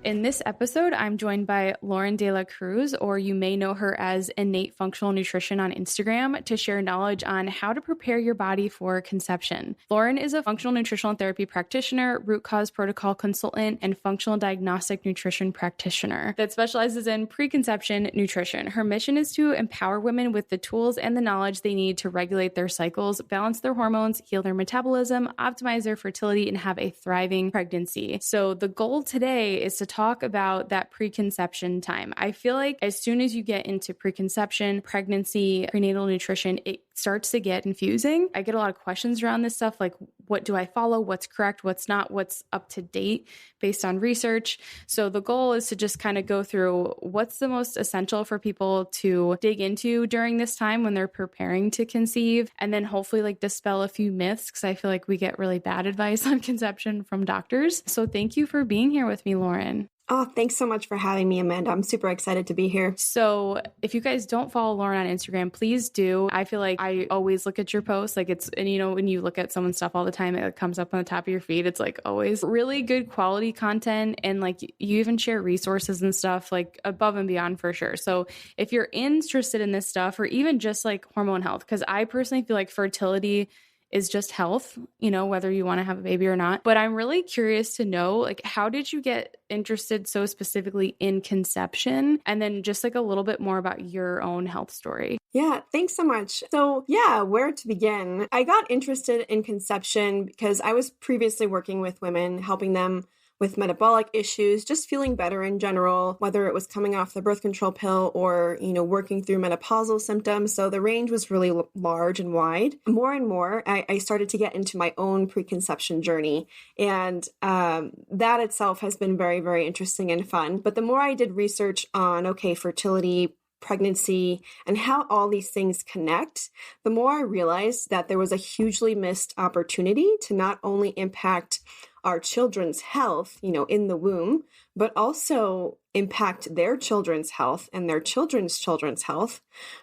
In this episode, I'm joined by Loren de la Cruz, or you may know her as Innate Functional Nutrition on Instagram, to share knowledge on how to prepare your body for conception. Loren is a functional nutritional therapy practitioner, root cause protocol consultant, and functional diagnostic nutrition practitioner that specializes in preconception nutrition. Her mission is to empower women with the tools and the knowledge they need to regulate their cycles, balance their hormones, heal their metabolism, optimize their fertility, and have a thriving pregnancy. So the goal today is to talk about that preconception time. I feel like as soon as you get into preconception, pregnancy, prenatal nutrition, it starts to get confusing. I get a lot of questions around this stuff, like what do I follow? What's correct? What's not? What's up to date based on research? So the goal is to just kind of go through what's the most essential for people to dig into during this time when they're preparing to conceive, and then hopefully like dispel a few myths, because I feel like we get really bad advice on conception from doctors. So thank you for being here with me, Loren. Oh, thanks so much for having me, Amanda. I'm super excited to be here. So if you guys don't follow Loren on Instagram, please do. I feel like I always look at your posts. Like and you know, when you look at someone's stuff all the time, it comes up on the top of your feed. It's like always really good quality content. And like you even share resources and stuff like above and beyond for sure. So if you're interested in this stuff, or even just like hormone health, because I personally feel like fertility is just health, you know, whether you want to have a baby or not. But I'm really curious to know, like, how did you get interested so specifically in conception? And then just like a little bit more about your own health story. Yeah, thanks so much. So yeah, where to begin? I got interested in conception because I was previously working with women, helping them with metabolic issues, just feeling better in general, whether it was coming off the birth control pill or, you know, working through menopausal symptoms. So the range was really large and wide. More and more, I started to get into my own preconception journey. And that itself has been very, very interesting and fun. But the more I did research on, fertility, pregnancy, and how all these things connect, the more I realized that there was a hugely missed opportunity to not only impact our children's health, you know, in the womb, but also impact their children's health and their children's health,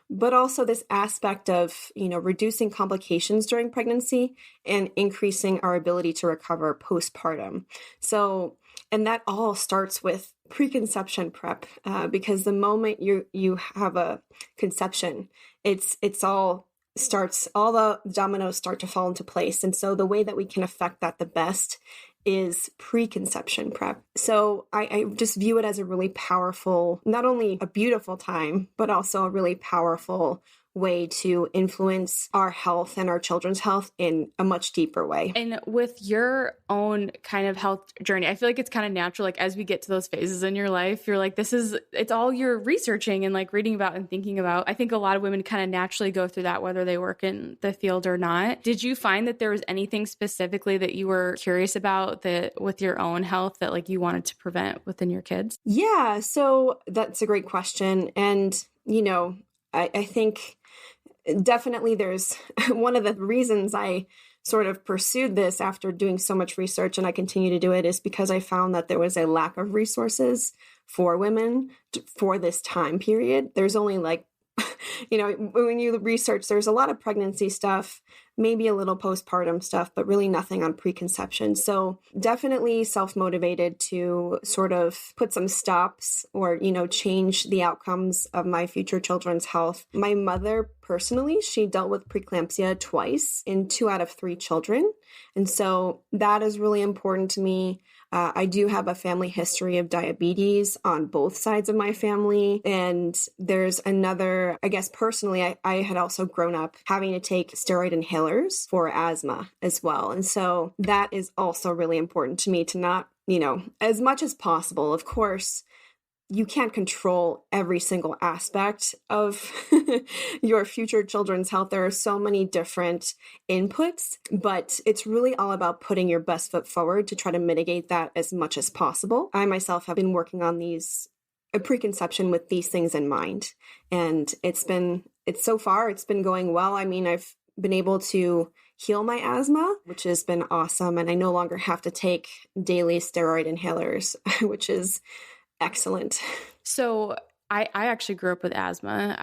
but also this aspect of, you know, reducing complications during pregnancy and increasing our ability to recover postpartum. So, and that all starts with preconception prep, because the moment you have a conception, all the dominoes start to fall into place. And so the way that we can affect that the best is preconception prep. So I just view it as a really powerful, not only a beautiful time, but also a really powerful way to influence our health and our children's health in a much deeper way. And with your own kind of health journey, I feel like it's kind of natural. Like as we get to those phases in your life, you're like, it's all you're researching and like reading about and thinking about. I think a lot of women kind of naturally go through that, whether they work in the field or not. Did you find that there was anything specifically that you were curious about that with your own health that like you wanted to prevent within your kids? Yeah, so that's a great question. And, you know, I think definitely there's one of the reasons I sort of pursued this after doing so much research, and I continue to do it, is because I found that there was a lack of resources for women for this time period. There's only like, you know, when you research, there's a lot of pregnancy stuff, maybe a little postpartum stuff, but really nothing on preconception. So definitely self-motivated to sort of put some stops or, you know, change the outcomes of my future children's health. My mother personally, she dealt with preeclampsia twice in 2 out of 3 children. And so that is really important to me. I do have a family history of diabetes on both sides of my family. And there's another, I guess personally, I had also grown up having to take steroid inhalers for asthma as well. And so that is also really important to me to not, you know, as much as possible, of course, you can't control every single aspect of your future children's health. There are so many different inputs, but it's really all about putting your best foot forward to try to mitigate that as much as possible. I myself have been working on a preconception with these things in mind. And so far, it's been going well. I mean, I've been able to heal my asthma, which has been awesome. And I no longer have to take daily steroid inhalers, which is excellent. So I actually grew up with asthma.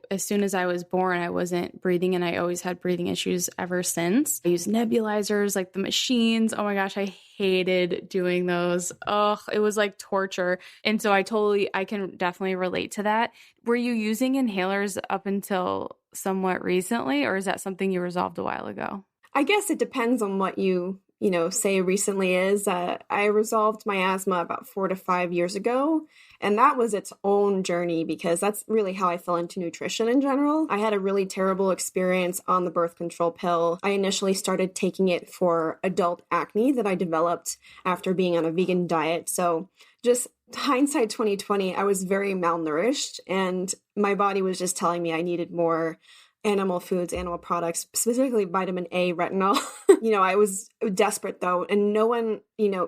As soon as I was born, I wasn't breathing, and I always had breathing issues ever since. I used nebulizers, like the machines. Oh my gosh, I hated doing those. Oh, it was like torture. And so I can definitely relate to that. Were you using inhalers up until somewhat recently, or is that something you resolved a while ago? I guess it depends on what you say recently is. I resolved my asthma about 4 to 5 years ago, and that was its own journey because that's really how I fell into nutrition in general. I had a really terrible experience on the birth control pill. I initially started taking it for adult acne that I developed after being on a vegan diet. So just hindsight 2020, I was very malnourished, and my body was just telling me I needed more animal foods, animal products, specifically vitamin A, retinol. I was desperate though. And no one,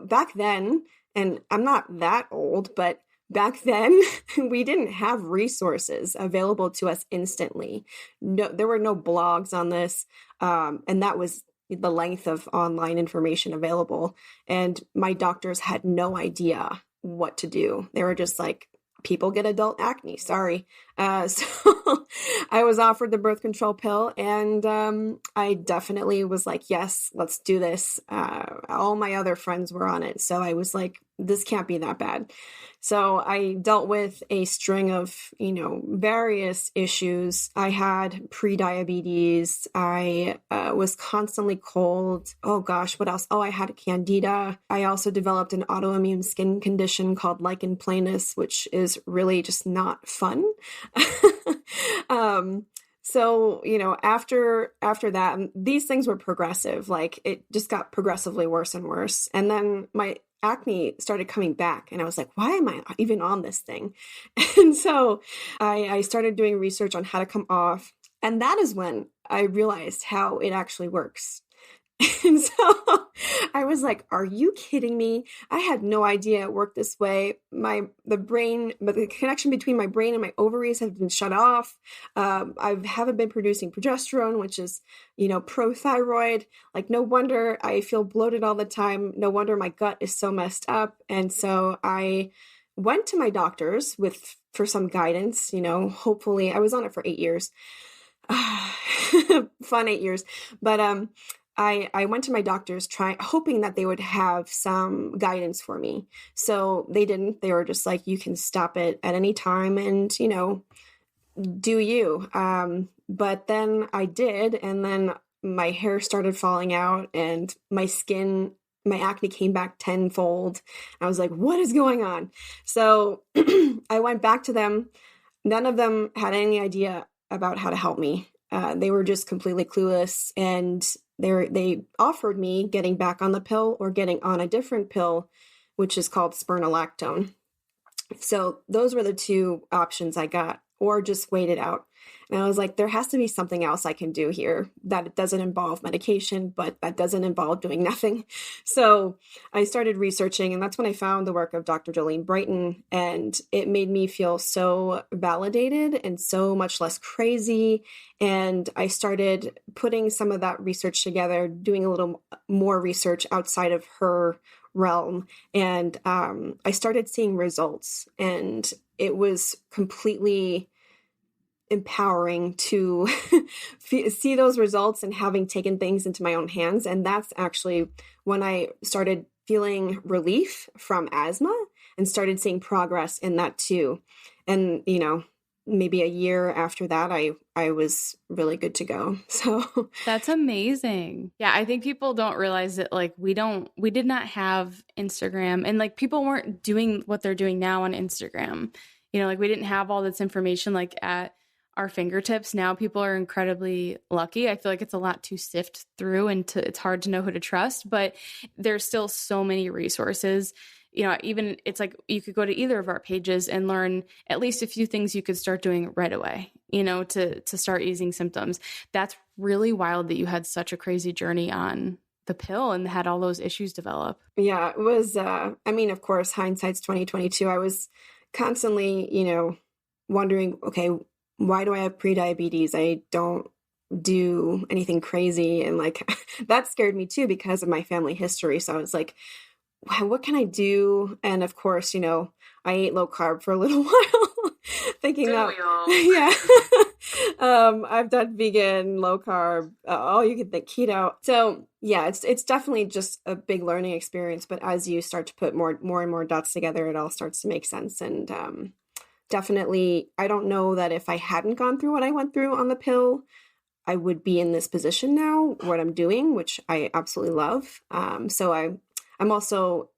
back then, and I'm not that old, but back then we didn't have resources available to us instantly. No, there were no blogs on this. And that was the length of online information available. And my doctors had no idea what to do. They were just like, people get adult acne. Sorry. So I was offered the birth control pill, and I definitely was like, yes, let's do this. All my other friends were on it. So I was like, this can't be that bad. So I dealt with a string of, various issues. I had pre-diabetes. I was constantly cold. Oh gosh, what else? Oh, I had candida. I also developed an autoimmune skin condition called lichen planus, which is really just not fun. So, after that, these things were progressive. Like it just got progressively worse and worse. And then my acne started coming back, and I was like, why am I even on this thing? And so I started doing research on how to come off. And that is when I realized how it actually works. And so I was like, are you kidding me? I had no idea it worked this way. The connection between my brain and my ovaries have been shut off. I haven't been producing progesterone, which is, prothyroid. Like, no wonder I feel bloated all the time. No wonder my gut is so messed up. And so I went to my doctors for some guidance, hopefully. I was on it for 8 years. Fun 8 years. But, I went to my doctors hoping that they would have some guidance for me. So they didn't. They were just like, you can stop it at any time and, do you. But then I did. And then my hair started falling out and my acne came back tenfold. I was like, what is going on? So I went back to them. None of them had any idea about how to help me. They were just completely clueless, and they offered me getting back on the pill or getting on a different pill, which is called spironolactone. So those were the two options I got, or just wait it out. And I was like, there has to be something else I can do here that doesn't involve medication, but that doesn't involve doing nothing. So I started researching, and that's when I found the work of Dr. Jolene Brighton, and it made me feel so validated and so much less crazy. And I started putting some of that research together, doing a little more research outside of her realm. And I started seeing results, and it was completely empowering to see those results and having taken things into my own hands. And that's actually when I started feeling relief from asthma and started seeing progress in that too. And, maybe a year after that, I was really good to go. So that's amazing. Yeah. I think people don't realize that we did not have Instagram, and people weren't doing what they're doing now on Instagram. We didn't have all this information at our fingertips. Now people are incredibly lucky. I feel like it's a lot to sift through, and it's hard to know who to trust, but there's still so many resources. even it's like you could go to either of our pages and learn at least a few things you could start doing right away, to start easing symptoms. That's really wild that you had such a crazy journey on the pill and had all those issues develop. Yeah, it was, of course, hindsight's 2022. I was constantly, wondering, okay, why do I have prediabetes? I don't do anything crazy. And like, that scared me too, because of my family history. So I was like, wow, what can I do? And of course, I ate low carb for a little while, thinking that, yeah, I've done vegan, low carb, all you can think, keto. So yeah, it's definitely just a big learning experience. But as you start to put more and more dots together, it all starts to make sense. And definitely, I don't know that if I hadn't gone through what I went through on the pill, I would be in this position now, what I'm doing, which I absolutely love. So I'm also,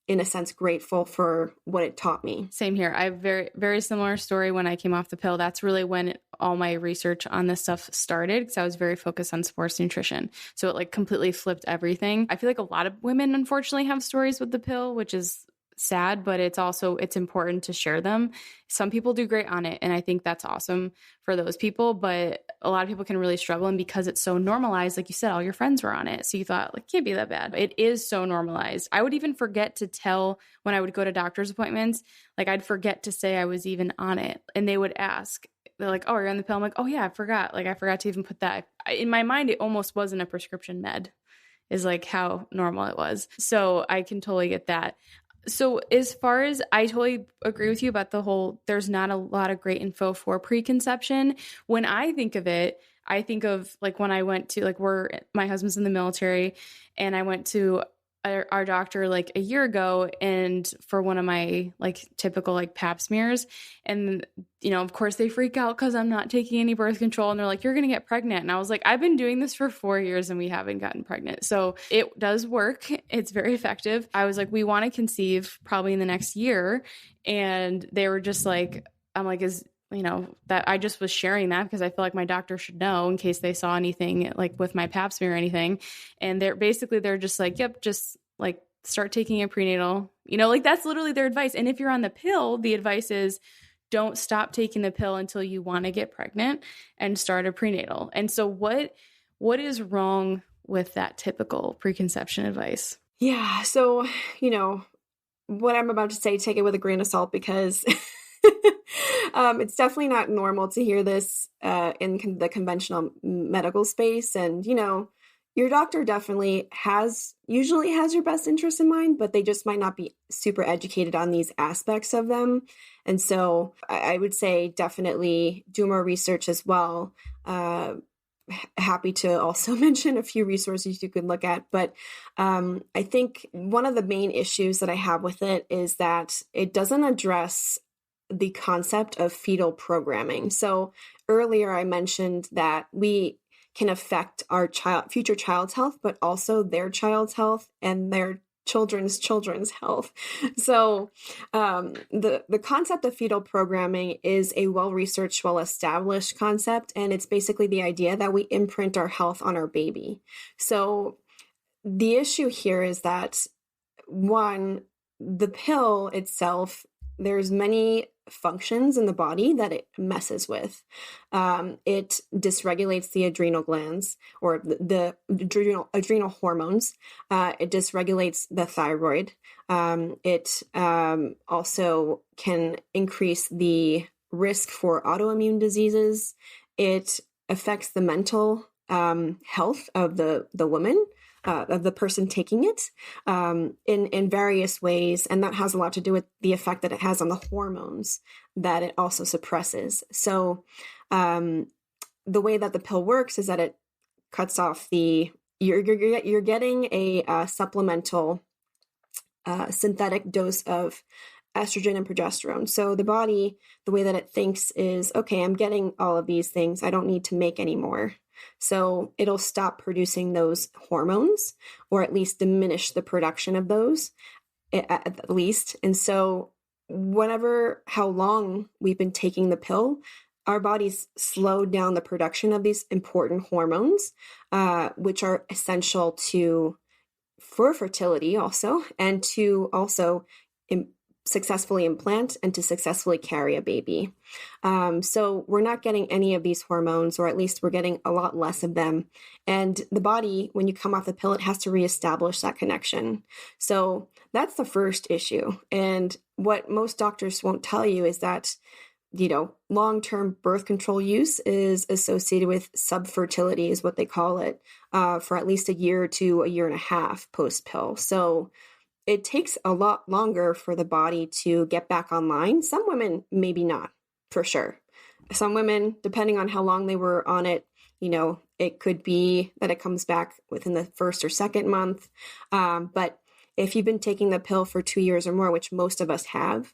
in a sense, grateful for what it taught me. Same here. I have very, very similar story when I came off the pill. That's really when all my research on this stuff started, because I was very focused on sports nutrition. So it like completely flipped everything. I feel like a lot of women, unfortunately, have stories with the pill, which is sad, but it's important to share them. Some people do great on it, and I think that's awesome for those people, but a lot of people can really struggle. And because it's so normalized, like you said, all your friends were on it, so you thought, like, can't be that bad. It is so normalized. I would even forget to tell when I would go to doctor's appointments, like I'd forget to say I was even on it, and they would ask, they're like, oh, are you on the pill? I'm like, oh yeah, I forgot to even put that. In my mind, it almost wasn't a prescription med, is like how normal it was. So I can totally get that. So as far as, I totally agree with you about the whole, there's not a lot of great info for preconception. When I think of it, I think of like when I went to, like, my husband's in the military, and I went to our doctor like a year ago, and for one of my like typical like pap smears, and of course they freak out because I'm not taking any birth control, and they're like, you're gonna get pregnant. And I was like, I've been doing this for 4 years and we haven't gotten pregnant. So it does work. It's very effective. I was like, we want to conceive probably in the next year. And they were just like, I'm like, that I just was sharing that because I feel like my doctor should know in case they saw anything like with my pap smear or anything. And they're just like, yep, just like start taking a prenatal, like that's literally their advice. And if you're on the pill, the advice is don't stop taking the pill until you want to get pregnant and start a prenatal. And so what is with that typical preconception advice? Yeah. So, what I'm about to say, take it with a grain of salt, because it's definitely not normal to hear this in the conventional medical space. And, your doctor definitely usually has your best interest in mind, but they just might not be super educated on these aspects of them. And so I would say definitely do more research as well. Happy to also mention a few resources you could look at. But I think one of the main issues that I have with it is that it doesn't address the concept of fetal programming. So earlier I mentioned that we can affect our future child's health, but also their child's health and their children's health. So the concept of fetal programming is a well-researched, well-established concept. And it's basically the idea that we imprint our health on our baby. So the issue here is that, one, the pill itself, there's many functions in the body that it messes with. It dysregulates the adrenal glands, or the adrenal hormones. It dysregulates the thyroid. It also can increase the risk for autoimmune diseases. It affects the mental health of the woman, of the person taking it, in various ways. And that has a lot to do with the effect that it has on the hormones that it also suppresses. So the way that the pill works is that it cuts off you're getting a supplemental synthetic dose of estrogen and progesterone. So the body, the way that it thinks is, okay, I'm getting all of these things. I don't need to make any more. So it'll stop producing those hormones, or at least diminish the production of those at least. And so how long we've been taking the pill, our bodies slowed down the production of these important hormones, which are essential for fertility also, and to also successfully implant and to successfully carry a baby. So we're not getting any of these hormones, or at least we're getting a lot less of them. And the body, when you come off the pill, it has to reestablish that connection. So that's the first issue. And what most doctors won't tell you is that, long-term birth control use is associated with subfertility, is what they call it, for at least a year to a year and a half post-pill. So it takes a lot longer for the body to get back online. Some women, maybe not, for sure. Some women, depending on how long they were on it, it could be that it comes back within the first or second month. But if you've been taking the pill for 2 years or more, which most of us have,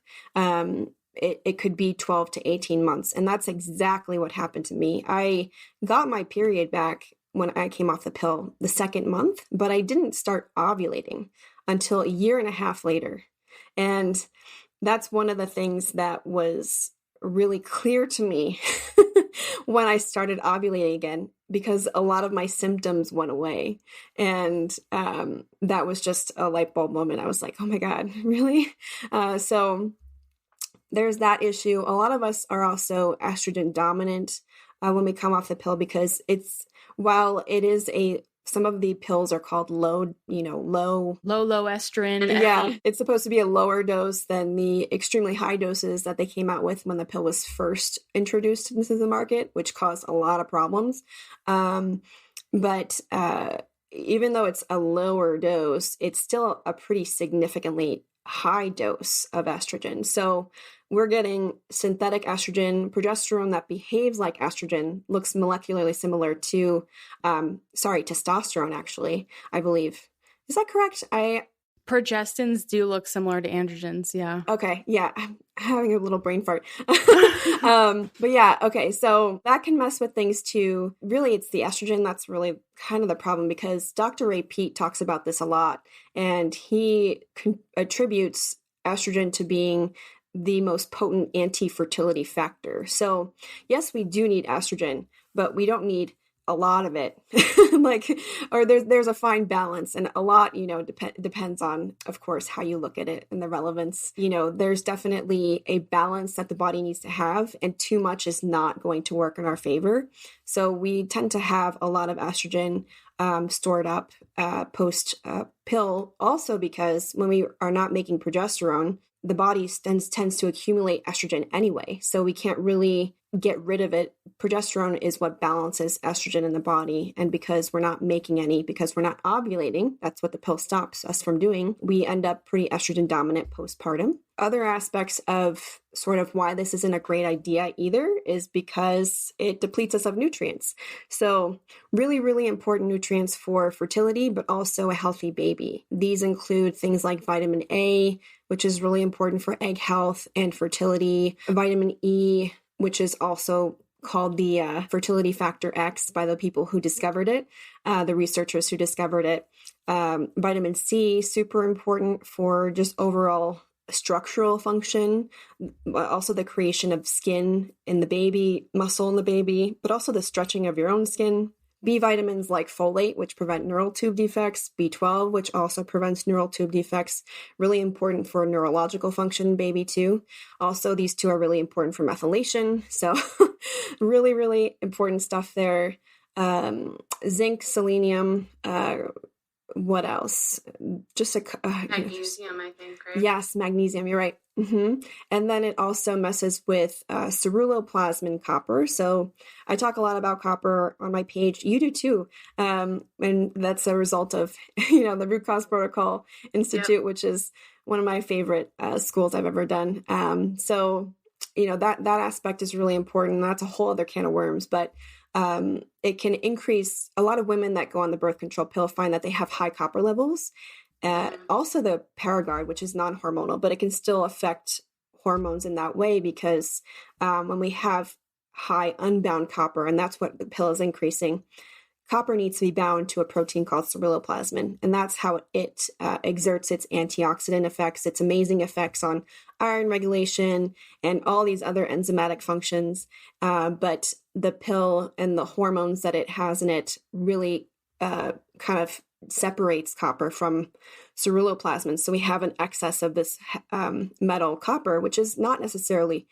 it could be 12 to 18 months. And that's exactly what happened to me. I got my period back when I came off the pill the second month, but I didn't start ovulating until a year and a half later. And that's one of the things that was really clear to me when I started ovulating again, because a lot of my symptoms went away. And that was just a light bulb moment. I was like, oh my God, really? So there's that issue. A lot of us are also estrogen dominant when we come off the pill, because while it is some of the pills are called low estrogen. Yeah, it's supposed to be a lower dose than the extremely high doses that they came out with when the pill was first introduced into the market, which caused a lot of problems. But even though it's a lower dose, it's still a pretty significantly high dose of estrogen. So we're getting synthetic estrogen, progesterone that behaves like estrogen, looks molecularly similar to, testosterone, actually, I believe. Is that correct? Progestins do look similar to androgens. Yeah. Okay. Yeah. I'm having a little brain fart. But yeah. Okay. So that can mess with things too. Really, it's the estrogen that's really kind of the problem, because Dr. Ray Peat talks about this a lot, and he attributes estrogen to being the most potent anti-fertility factor. So yes, we do need estrogen, but we don't need a lot of it. There's a fine balance, and a lot, depends on, of course, how you look at it and the relevance. There's definitely a balance that the body needs to have, and too much is not going to work in our favor. So we tend to have a lot of estrogen stored up post pill, also because when we are not making progesterone, the body tends to accumulate estrogen anyway. So we can't really get rid of it. Progesterone is what balances estrogen in the body. And because we're not making any, because we're not ovulating, that's what the pill stops us from doing, we end up pretty estrogen dominant postpartum. Other aspects of sort of why this isn't a great idea either is because it depletes us of nutrients. So really, really important nutrients for fertility, but also a healthy baby. These include things like vitamin A, which is really important for egg health and fertility, vitamin E, which is also called the fertility factor X by the people who discovered it, the researchers who discovered it. Vitamin C, super important for just overall structural function, also the creation of skin in the baby, muscle in the baby, but also the stretching of your own skin. B vitamins like folate, which prevent neural tube defects, B12, which also prevents neural tube defects, really important for neurological function in baby too. Also, these two are really important for methylation. So really, really important stuff there. Zinc, selenium, what else? Just magnesium, I think, right? Yes, magnesium, you're right. Mm-hmm. And then it also messes with ceruloplasmin copper. So I talk a lot about copper on my page. You do too. And that's a result of, the Root Cause Protocol Institute, yep, which is one of my favorite schools I've ever done. So, that aspect is really important. That's a whole other can of worms, but it can increase. A lot of women that go on the birth control pill find that they have high copper levels. Also the Paragard, which is non-hormonal, but it can still affect hormones in that way, because when we have high unbound copper, and that's what the pill is increasing, copper needs to be bound to a protein called ceruloplasmin, and that's how it exerts its antioxidant effects, its amazing effects on iron regulation and all these other enzymatic functions. But the pill and the hormones that it has in it really kind of separates copper from ceruloplasmin. So we have an excess of this metal copper, which is not necessarily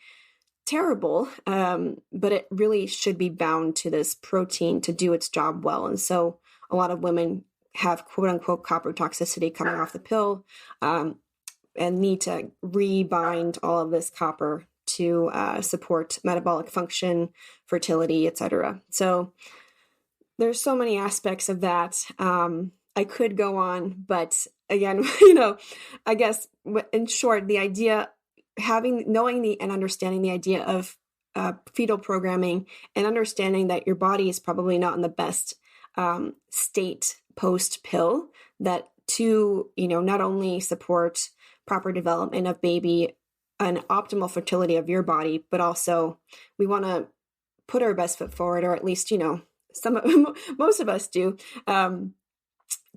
terrible, but it really should be bound to this protein to do its job well. And so a lot of women have quote unquote copper toxicity coming off the pill, and need to rebind all of this copper to support metabolic function, fertility, etc. So there's so many aspects of that. I could go on, but again, I guess in short, the idea, knowing and understanding the idea of fetal programming and understanding that your body is probably not in the best state post pill, that to, not only support proper development of baby and optimal fertility of your body, but also we want to put our best foot forward, or at least, most of us do,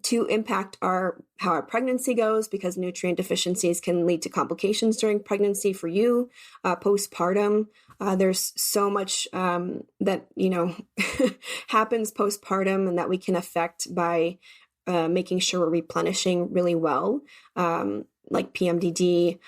to impact how our pregnancy goes, because nutrient deficiencies can lead to complications during pregnancy for you, postpartum. There's so much that, happens postpartum and that we can affect by making sure we're replenishing really well, like PMDD,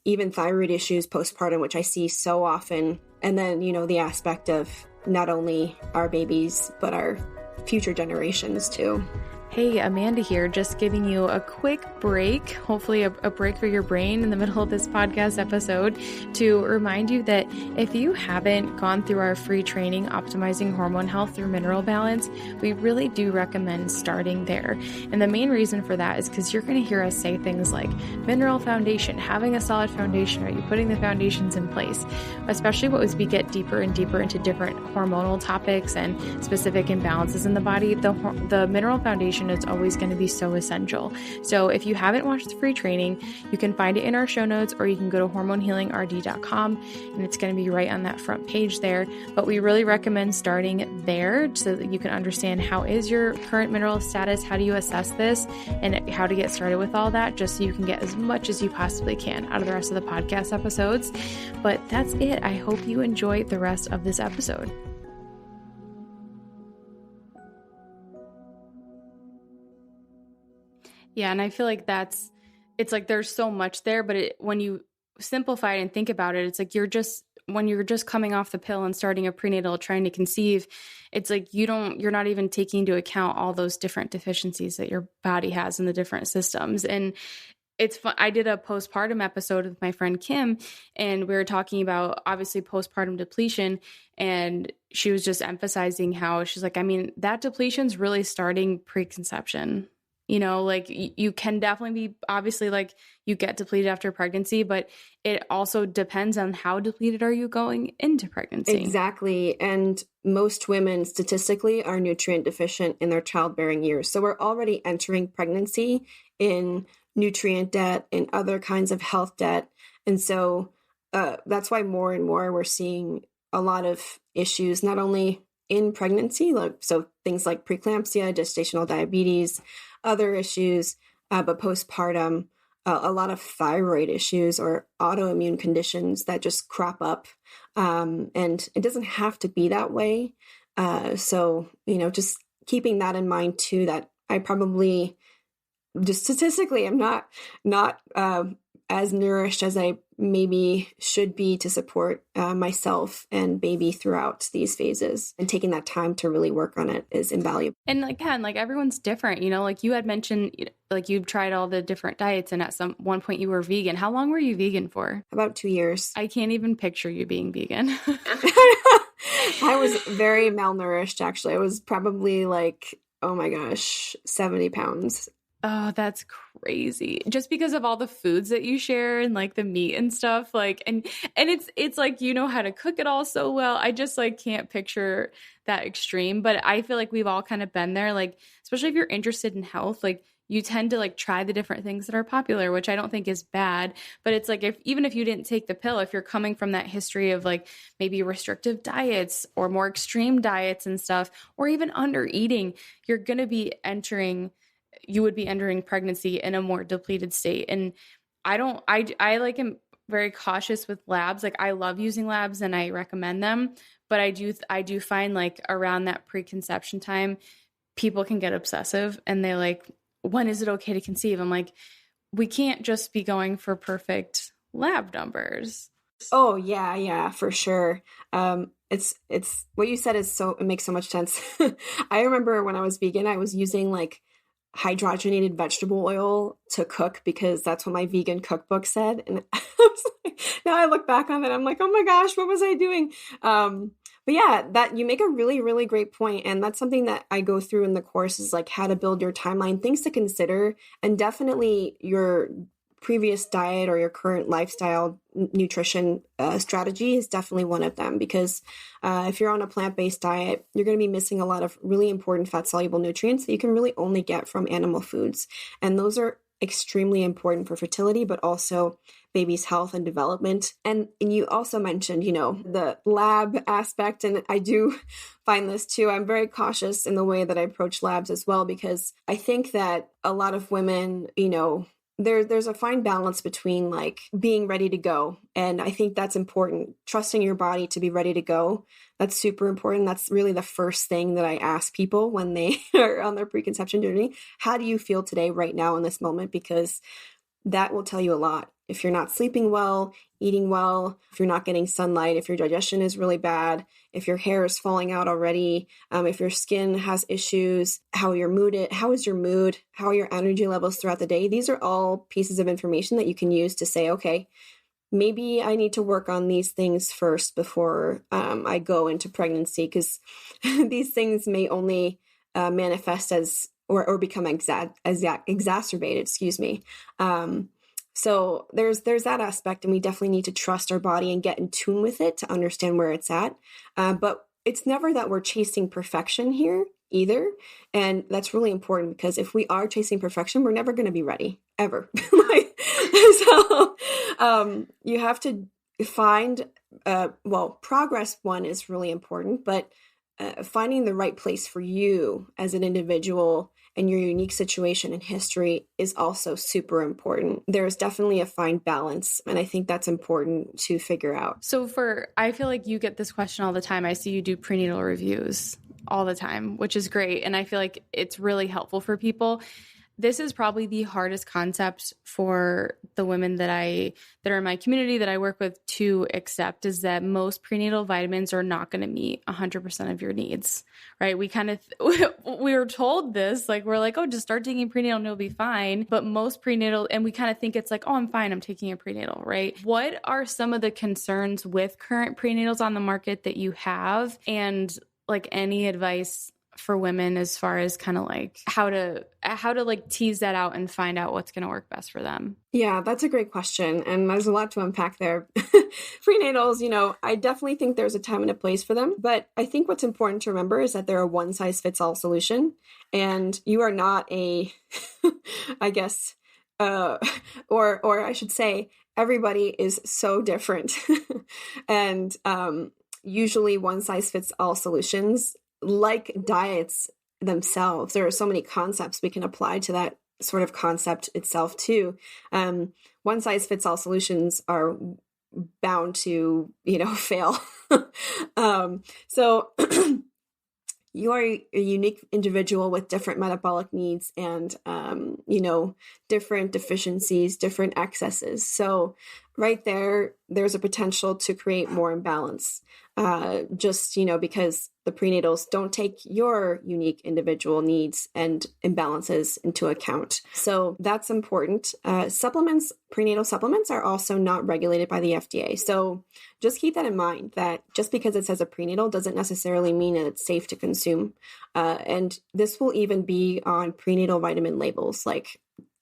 even thyroid issues postpartum, which I see so often. And then, the aspect of not only our babies, but our future generations too. Hey, Amanda here, just giving you a quick break, hopefully a break for your brain in the middle of this podcast episode, to remind you that if you haven't gone through our free training, Optimizing Hormone Health Through Mineral Balance, we really do recommend starting there. And the main reason for that is because you're going to hear us say things like mineral foundation, having a solid foundation. Are you putting the foundations in place? Especially as we get deeper and deeper into different hormonal topics and specific imbalances in the body, the mineral foundation is always going to be so essential. So if you haven't watched the free training, you can find it in our show notes, or you can go to hormonehealingrd.com and it's going to be right on that front page there. But we really recommend starting there so that you can understand how is your current mineral status, how do you assess this, and how to get started with all that, just so you can get as much as you possibly can out of the rest of the podcast episodes. But that's it. I hope you enjoy the rest of this episode. Yeah, and I feel like it's like there's so much there, but when you simplify it and think about it, it's like when you're just coming off the pill and starting a prenatal, trying to conceive, it's like you're not even taking into account all those different deficiencies that your body has in the different systems. And it's fun. I did a postpartum episode with my friend Kim, and we were talking about obviously postpartum depletion, and she was just emphasizing how she's like, I mean, that depletion's really starting preconception. Like you can definitely be, obviously, like you get depleted after pregnancy, but it also depends on how depleted are you going into pregnancy. Exactly. And most women statistically are nutrient deficient in their childbearing years. So we're already entering pregnancy in nutrient debt and other kinds of health debt. And so that's why more and more we're seeing a lot of issues, not only in pregnancy, so things like preeclampsia, gestational diabetes, other issues, but postpartum, a lot of thyroid issues or autoimmune conditions that just crop up. And it doesn't have to be that way. So, just keeping that in mind too, that I probably just statistically am not as nourished as I maybe should be to support myself and baby throughout these phases. And taking that time to really work on it is invaluable. And again, like everyone's different, like you had mentioned, like you've tried all the different diets, and at one point you were vegan. How long were you vegan for? About 2 years. I can't even picture you being vegan. I was very malnourished, actually. I was probably like, oh my gosh, 70 pounds. Oh, that's crazy. Just because of all the foods that you share and like the meat and stuff, like, and it's like, how to cook it all so well. I just like can't picture that extreme, but I feel like we've all kind of been there, like, especially if you're interested in health, like you tend to like try the different things that are popular, which I don't think is bad, but it's like, even if you didn't take the pill, if you're coming from that history of like maybe restrictive diets or more extreme diets and stuff, or even under eating, you would be entering pregnancy in a more depleted state. And I like am very cautious with labs. Like I love using labs and I recommend them, but I do find like around that preconception time, people can get obsessive and they like, when is it okay to conceive? I'm like, we can't just be going for perfect lab numbers. Oh yeah, for sure. It's what you said it makes so much sense. I remember when I was vegan, I was using like hydrogenated vegetable oil to cook because that's what my vegan cookbook said. And I was like, now I look back on it, I'm like, oh my gosh, what was I doing? But yeah, that you make a really, really great point. And that's something that I go through in the course is like how to build your timeline, things to consider, and definitely your previous diet or your current lifestyle nutrition strategy is definitely one of them, because if you're on a plant-based diet, you're going to be missing a lot of really important fat-soluble nutrients that you can really only get from animal foods. And those are extremely important for fertility, but also baby's health and development. And you also mentioned, the lab aspect. And I do find this too. I'm very cautious in the way that I approach labs as well, because I think that a lot of women, there's a fine balance between like being ready to go. And I think that's important. Trusting your body to be ready to go. That's super important. That's really the first thing that I ask people when they are on their preconception journey. How do you feel today, right now in this moment? Because that will tell you a lot. If you're not sleeping well, eating well, if you're not getting sunlight, if your digestion is really bad, if your hair is falling out already, if your skin has issues, how is your mood, how are your energy levels throughout the day? These are all pieces of information that you can use to say, okay, maybe I need to work on these things first before I go into pregnancy, because these things may only manifest as or become exacerbated, excuse me. So there's that aspect, and we definitely need to trust our body and get in tune with it to understand where it's at. But it's never that we're chasing perfection here either. And that's really important, because if we are chasing perfection, we're never going to be ready ever. So you have to find, progress one is really important, but finding the right place for you as an individual and your unique situation and history is also super important. There's definitely a fine balance, and I think that's important to figure out. So I feel like you get this question all the time. I see you do prenatal reviews all the time, which is great. And I feel like it's really helpful for people. This is probably the hardest concept for the women that are in my community that I work with to accept, is that most prenatal vitamins are not going to meet 100% of your needs, right? We were told this, like, we're like, oh, just start taking prenatal and you'll be fine. But most prenatal, and we kind of think it's like, oh, I'm fine, I'm taking a prenatal, right? What are some of the concerns with current prenatals on the market that you have? And like any advice for women as far as kind of like how to like tease that out and find out what's going to work best for them? Yeah, that's a great question. And there's a lot to unpack there. Prenatals, I definitely think there's a time and a place for them. But I think what's important to remember is that they're a one-size-fits-all solution. And you are not a, I guess, or I should say, everybody is so different. And usually one-size-fits-all solutions, like diets themselves, there are so many concepts we can apply to that sort of concept itself too. One size fits all solutions are bound to, fail. So you are a unique individual with different metabolic needs and, different deficiencies, different excesses. So right there's a potential to create more imbalance. Because the prenatals don't take your unique individual needs and imbalances into account. So that's important. Prenatal supplements are also not regulated by the FDA. So just keep that in mind, that just because it says a prenatal doesn't necessarily mean that it's safe to consume. And this will even be on prenatal vitamin labels. Like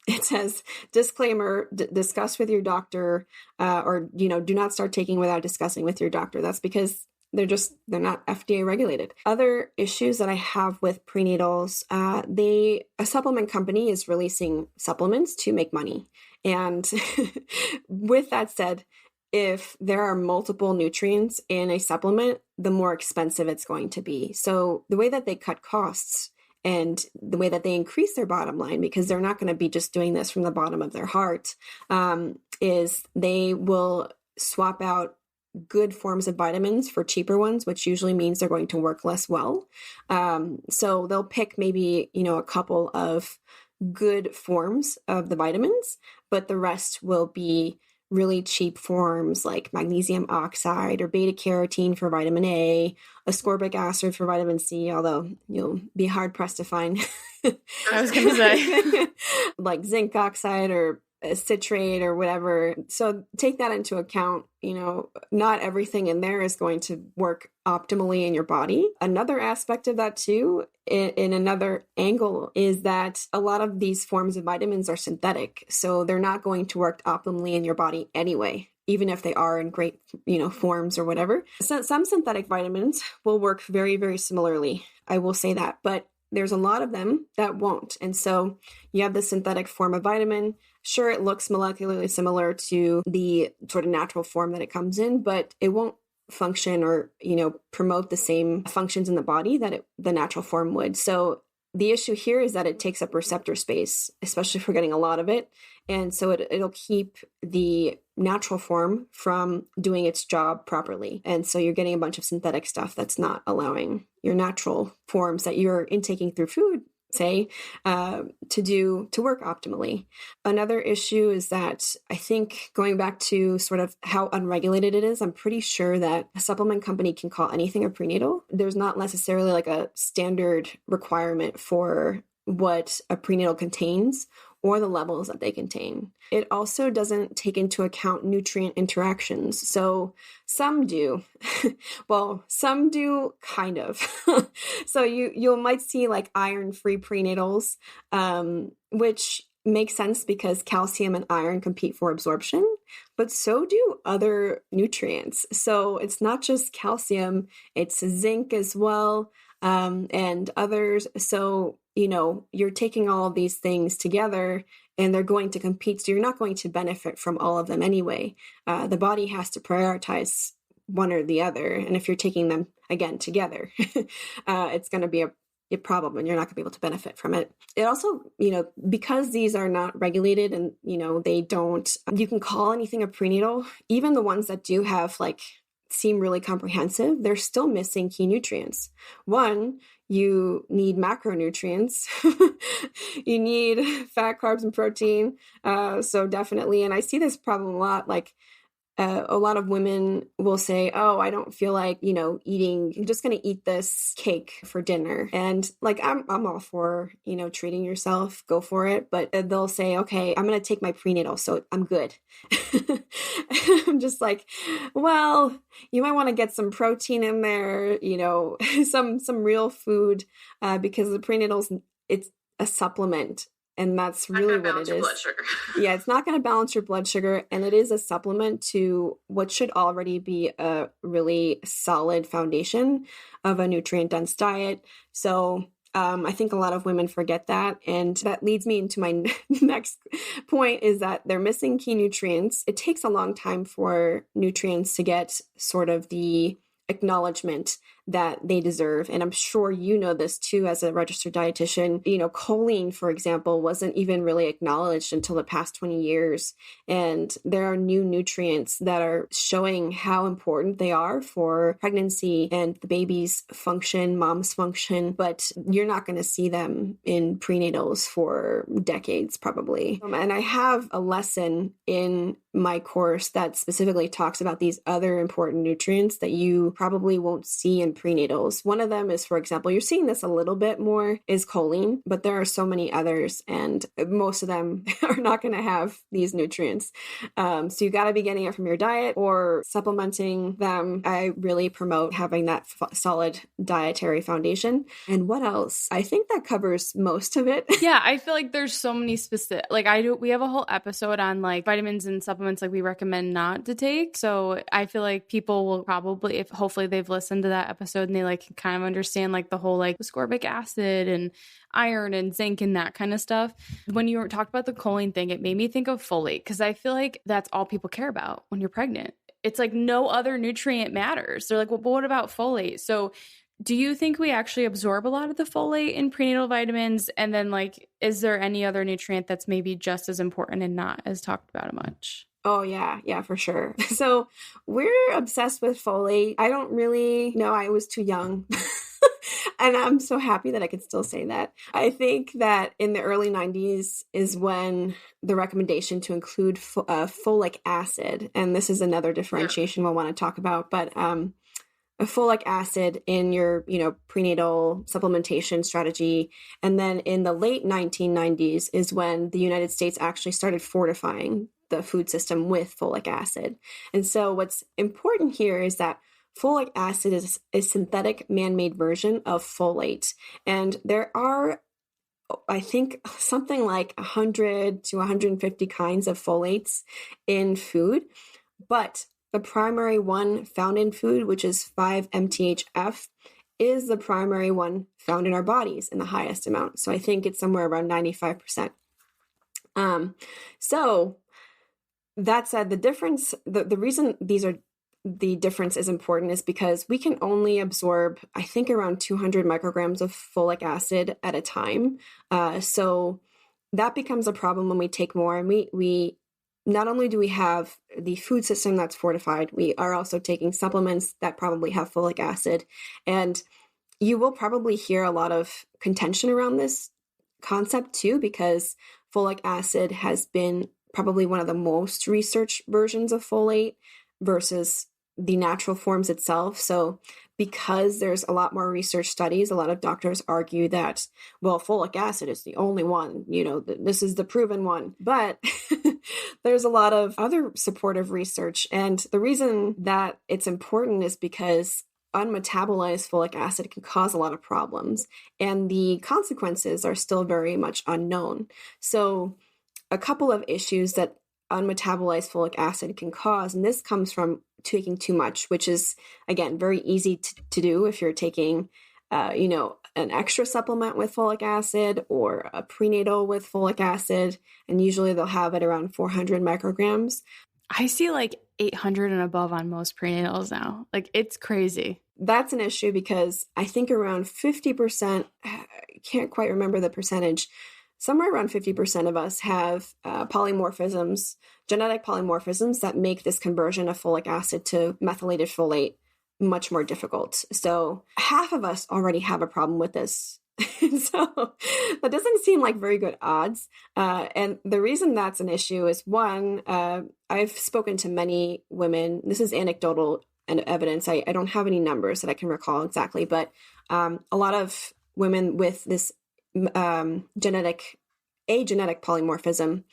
it says, disclaimer, discuss with your doctor, or, do not start taking without discussing with your doctor. That's because they're not FDA regulated. Other issues that I have with prenatals, a supplement company is releasing supplements to make money. And with that said, if there are multiple nutrients in a supplement, the more expensive it's going to be. So the way that they cut costs and the way that they increase their bottom line, because they're not going to be just doing this from the bottom of their heart, is they will swap out good forms of vitamins for cheaper ones, which usually means they're going to work less well. So they'll pick maybe, a couple of good forms of the vitamins, but the rest will be really cheap forms like magnesium oxide or beta carotene for vitamin A, ascorbic acid for vitamin C, although you'll be hard pressed to find. I was going to say like zinc oxide or citrate or whatever. So take that into account. Not everything in there is going to work optimally in your body. Another aspect of that too, in another angle, is that a lot of these forms of vitamins are synthetic. So they're not going to work optimally in your body anyway, even if they are in great, forms or whatever. So some synthetic vitamins will work very, very similarly. I will say that, but there's a lot of them that won't. And so you have the synthetic form of vitamin. Sure, it looks molecularly similar to the sort of natural form that it comes in, but it won't function or, promote the same functions in the body that the natural form would. So the issue here is that it takes up receptor space, especially if we're getting a lot of it. And so it'll keep the natural form from doing its job properly. And so you're getting a bunch of synthetic stuff that's not allowing your natural forms that you're intaking through food, say, to work optimally. Another issue is that I think going back to sort of how unregulated it is, I'm pretty sure that a supplement company can call anything a prenatal. There's not necessarily like a standard requirement for what a prenatal contains or the levels that they contain. It also doesn't take into account nutrient interactions. So some do. Well, some do kind of. So you might see like iron-free prenatals, which makes sense because calcium and iron compete for absorption, but so do other nutrients. So it's not just calcium, it's zinc as well, and others. So you're taking all of these things together and they're going to compete. So you're not going to benefit from all of them anyway. The body has to prioritize one or the other. And if you're taking them again together, it's going to be a problem and you're not going to be able to benefit from it. It also, because these are not regulated and, they don't, you can call anything a prenatal, even the ones that do have seem really comprehensive, they're still missing key nutrients. One, you need macronutrients. You need fat, carbs, and protein. So definitely, and I see this problem a lot, a lot of women will say, oh, I don't feel like, eating, I'm just going to eat this cake for dinner. And I'm all for, treating yourself, go for it. But they'll say, okay, I'm going to take my prenatal, so I'm good. I'm just like, well, you might want to get some protein in there, some real food, because the prenatals, it's a supplement. And that's really what it is. Blood sugar. Yeah, it's not going to balance your blood sugar. And it is a supplement to what should already be a really solid foundation of a nutrient-dense diet. So I think a lot of women forget that. And that leads me into my next point, is that they're missing key nutrients. It takes a long time for nutrients to get sort of the acknowledgement that they deserve. And I'm sure you know this too as a registered dietitian. Choline, for example, wasn't even really acknowledged until the past 20 years. And there are new nutrients that are showing how important they are for pregnancy and the baby's function, mom's function, but you're not going to see them in prenatals for decades, probably. And I have a lesson in my course that specifically talks about these other important nutrients that you probably won't see in prenatals. One of them is, for example, you're seeing this a little bit more, is choline, but there are so many others, and most of them are not going to have these nutrients. So you got to be getting it from your diet or supplementing them. I really promote having that solid dietary foundation. And what else? I think that covers most of it. Yeah, I feel like there's so many specific, we have a whole episode on vitamins and supplements we recommend not to take. So I feel like people will probably, if hopefully they've listened to that episode and they can kind of understand the whole ascorbic acid and iron and zinc and that kind of stuff. When you talked about the choline thing, it made me think of folate, because I feel like that's all people care about when you're pregnant. It's no other nutrient matters. They're well, but what about folate? So do you think we actually absorb a lot of the folate in prenatal vitamins? And then is there any other nutrient that's maybe just as important and not as talked about much? Oh, yeah. Yeah, for sure. So we're obsessed with folate. I don't really know. I was too young. And I'm so happy that I could still say that. I think that in the early 90s is when the recommendation to include folic acid, and this is another differentiation we'll want to talk about, but a folic acid in your, prenatal supplementation strategy. And then in the late 1990s is when the United States actually started fortifying the food system with folic acid. And so what's important here is that folic acid is a synthetic man-made version of folate. And there are, I think, something like 100 to 150 kinds of folates in food, but the primary one found in food, which is 5-MTHF, is the primary one found in our bodies in the highest amount. So I think it's somewhere around 95%. So that said, the reason the difference is important is because we can only absorb, I think, around 200 micrograms of folic acid at a time. So that becomes a problem when we take more. And we not only do we have the food system that's fortified, we are also taking supplements that probably have folic acid. And you will probably hear a lot of contention around this concept too, because folic acid has been probably one of the most researched versions of folate versus the natural forms itself. So because there's a lot more research studies, a lot of doctors argue that, well, folic acid is the only one, this is the proven one. But there's a lot of other supportive research. And the reason that it's important is because unmetabolized folic acid can cause a lot of problems, and the consequences are still very much unknown. So a couple of issues that unmetabolized folic acid can cause, and this comes from taking too much, which is, again, very easy to do if you're taking, an extra supplement with folic acid or a prenatal with folic acid, and usually they'll have it around 400 micrograms. I see like 800 and above on most prenatals now. Like, it's crazy. That's an issue because I think around 50%, I can't quite remember the percentage, somewhere around 50% of us have polymorphisms, genetic polymorphisms that make this conversion of folic acid to methylated folate much more difficult. So half of us already have a problem with this. So that doesn't seem like very good odds. And the reason that's an issue is, one, I've spoken to many women. This is anecdotal and evidence. I don't have any numbers that I can recall exactly, but a lot of women with this genetic polymorphism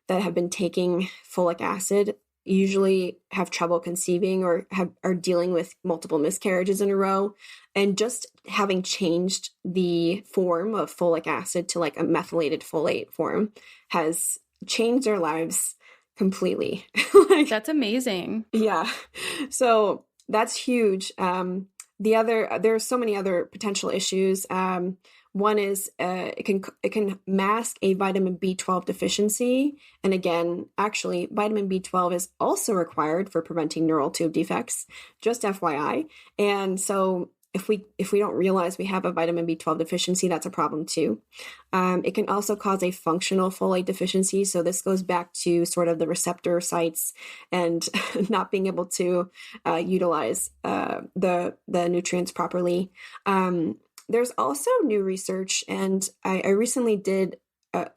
that have been taking folic acid usually have trouble conceiving or are dealing with multiple miscarriages in a row. And just having changed the form of folic acid to like a methylated folate form has changed their lives completely. That's amazing. Yeah. So that's huge. There are so many other potential issues. One is it can mask a vitamin B12 deficiency. And again, actually, vitamin B12 is also required for preventing neural tube defects, just FYI. And so if we don't realize we have a vitamin B12 deficiency, that's a problem too. It can also cause a functional folate deficiency. So this goes back to sort of the receptor sites and not being able to utilize the nutrients properly. There's also new research, and I recently did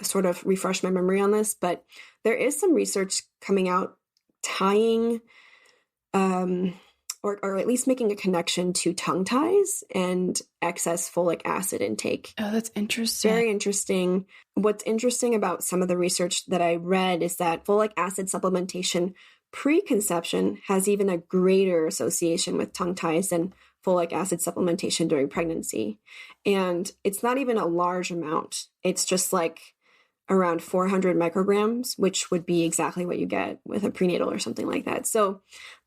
sort of refresh my memory on this, but there is some research coming out tying or at least making a connection to tongue ties and excess folic acid intake. Oh, that's interesting. Very interesting. What's interesting about some of the research that I read is that folic acid supplementation preconception has even a greater association with tongue ties than folic acid supplementation during pregnancy. And it's not even a large amount. It's just like around 400 micrograms, which would be exactly what you get with a prenatal or something like that. So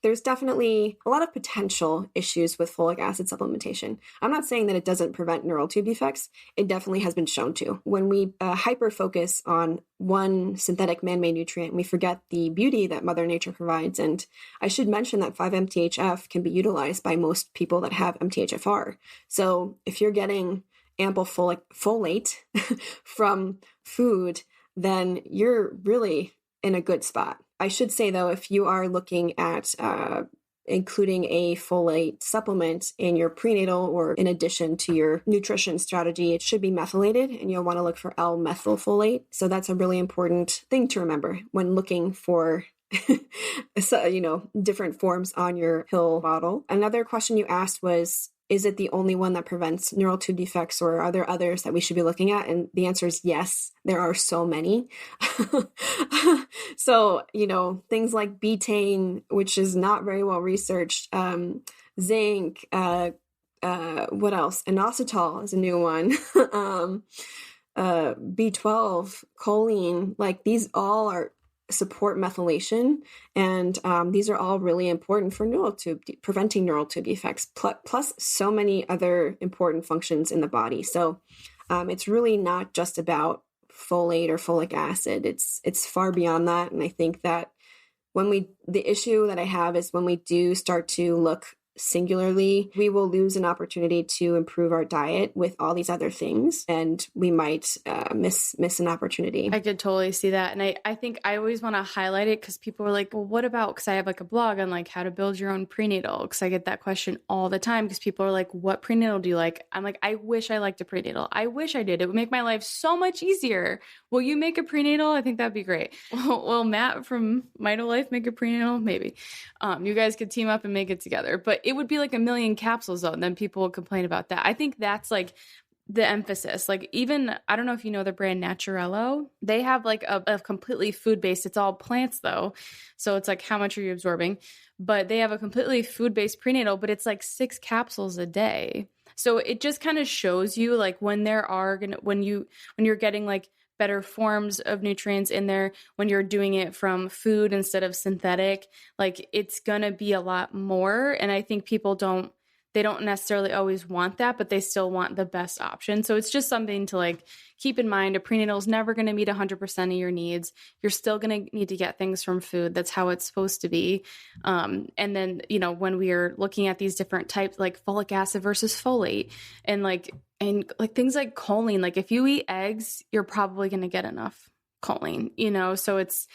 there's definitely a lot of potential issues with folic acid supplementation. I'm not saying that it doesn't prevent neural tube defects. It definitely has been shown to. When we hyper-focus on one synthetic man-made nutrient, we forget the beauty that Mother Nature provides. And I should mention that 5-MTHF can be utilized by most people that have MTHFR. So if you're getting ample folate from food, then you're really in a good spot. I should say, though, if you are looking at including a folate supplement in your prenatal or in addition to your nutrition strategy, it should be methylated, and you'll want to look for L-methylfolate. So that's a really important thing to remember when looking for different forms on your pill bottle. Another question you asked was, is it the only one that prevents neural tube defects, or are there others that we should be looking at? And the answer is yes, there are so many. So, things like betaine, which is not very well researched, zinc, what else? Inositol is a new one. B12, choline, like these all are support methylation, and these are all really important for preventing neural tube defects, plus so many other important functions in the body. So it's really not just about folate or folic acid. It's far beyond that. And I think that the issue that I have is when we do start to look singularly, we will lose an opportunity to improve our diet with all these other things, and we might miss an opportunity. I could totally see that. And I think I always want to highlight it because people are like, well, what about, because I have like a blog on like how to build your own prenatal, because I get that question all the time because people are like, what prenatal do you like? I'm like, I wish I liked a prenatal. I wish I did. It would make my life so much easier. Will you make a prenatal? I think that'd be great. Will Matt from Mito Life make a prenatal? Maybe. You guys could team up and make it together. But it would be like 1 million capsules though, and then people would complain about that. I think that's like the emphasis. Like even, I don't know if you know the brand Naturello, they have like a completely food-based, it's all plants though. So it's like, how much are you absorbing? But they have a completely food-based prenatal, but it's like 6 capsules a day. So it just kind of shows you like when you're getting like better forms of nutrients in there, when you're doing it from food instead of synthetic, like it's going to be a lot more. And I think people don't necessarily always want that, but they still want the best option. So it's just something to like keep in mind. A prenatal is never going to meet 100% of your needs. You're still going to need to get things from food. That's how it's supposed to be. And then, when we are looking at these different types, like folic acid versus folate and things like choline, like if you eat eggs, you're probably going to get enough choline, so it's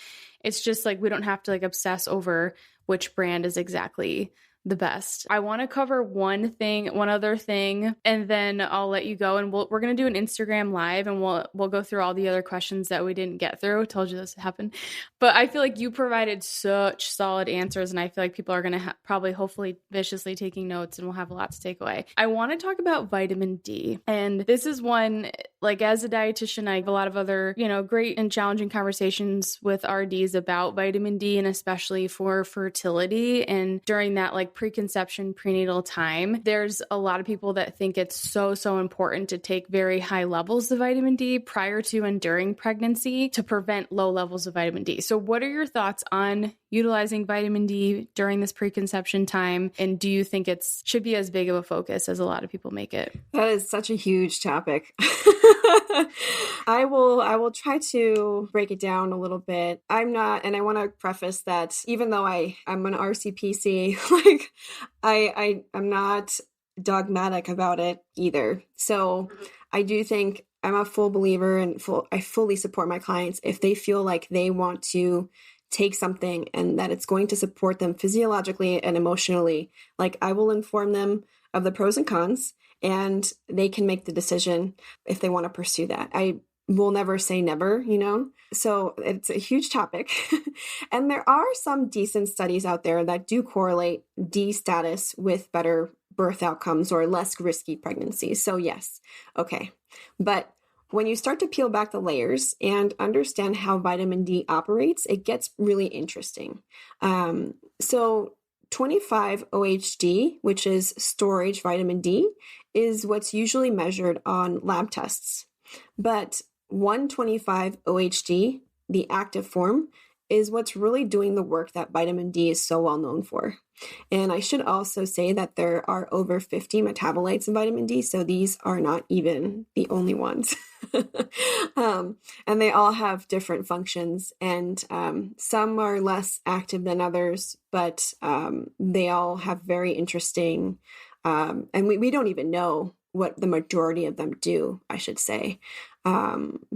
just like, we don't have to like obsess over which brand is exactly the best. I want to cover one other thing, and then I'll let you go. And we're going to do an Instagram live, and we'll go through all the other questions that we didn't get through. I told you this would happen. But I feel like you provided such solid answers, and I feel like people are going to probably hopefully viciously taking notes, and we'll have a lot to take away. I want to talk about vitamin D. And this is one, like as a dietitian, I have a lot of other, great and challenging conversations with RDs about vitamin D, and especially for fertility. And during that like preconception prenatal time, there's a lot of people that think it's so important to take very high levels of vitamin D prior to and during pregnancy to prevent low levels of vitamin D. So what are your thoughts on utilizing vitamin D during this preconception time? And do you think it should be as big of a focus as a lot of people make it? That is such a huge topic. I will try to break it down a little bit. I'm not, and I want to preface that even though I'm an RCPC, like I'm not dogmatic about it either. So I do think I'm a full believer and I fully support my clients if they feel like they want to take something and that it's going to support them physiologically and emotionally. Like I will inform them of the pros and cons, and they can make the decision if they want to pursue that. I will never say never, So it's a huge topic. And there are some decent studies out there that do correlate D status with better birth outcomes or less risky pregnancies. So yes. Okay. But when you start to peel back the layers and understand how vitamin D operates, it gets really interesting. So 25-OHD, which is storage vitamin D, is what's usually measured on lab tests. But 125-OHD, the active form, is what's really doing the work that vitamin D is so well known for. And I should also say that there are over 50 metabolites of vitamin D, so these are not even the only ones. And they all have different functions, and some are less active than others, but they all have very interesting, and we don't even know what the majority of them do, I should say.